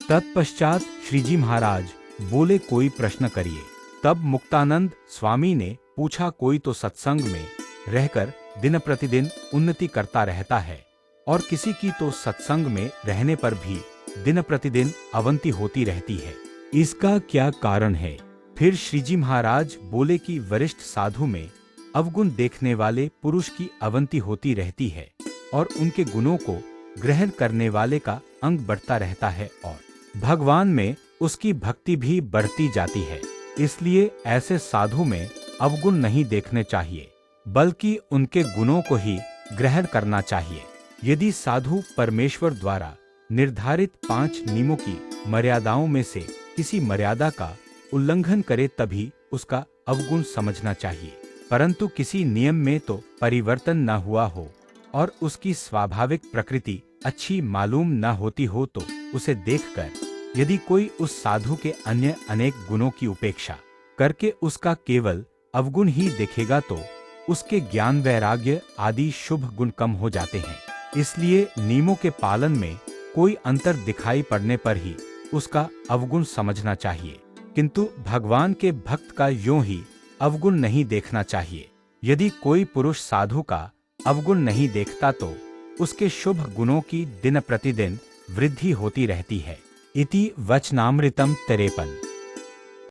तत्पश्चात श्रीजी महाराज बोले, कोई प्रश्न करिए। तब मुक्तानंद स्वामी ने पूछा, कोई तो सत्संग में रहकर दिन प्रतिदिन उन्नति करता रहता है और किसी की तो सत्संग में रहने पर भी दिन प्रतिदिन अवनति होती रहती है, इसका क्या कारण है? फिर श्रीजी महाराज बोले कि वरिष्ठ साधु में अवगुण देखने वाले पुरुष की अवनति होती रहती है और उनके गुणों को ग्रहण करने वाले का अंग बढ़ता रहता है और भगवान में उसकी भक्ति भी बढ़ती जाती है। इसलिए ऐसे साधु में अवगुण नहीं देखने चाहिए, बल्कि उनके गुणों को ही ग्रहण करना चाहिए। यदि साधु परमेश्वर द्वारा निर्धारित 5 नियमों की मर्यादाओं में से किसी मर्यादा का उल्लंघन करे तभी उसका अवगुण समझना चाहिए, परंतु किसी नियम में तो परिवर्तन न हुआ हो और उसकी स्वाभाविक प्रकृति अच्छी मालूम न होती हो तो उसे देखकर यदि कोई उस साधु के अन्य अनेक गुणों की उपेक्षा करके उसका केवल अवगुण ही देखेगा तो उसके ज्ञान वैराग्य आदि शुभ गुण कम हो जाते हैं। इसलिए नियमों के पालन में कोई अंतर दिखाई पड़ने पर ही उसका अवगुण समझना चाहिए, किंतु भगवान के भक्त का यूं ही अवगुण नहीं देखना चाहिए। यदि कोई पुरुष साधु का अवगुण नहीं देखता तो उसके शुभ गुणों की दिन प्रतिदिन वृद्धि होती रहती है। इति वचनामृतम 53।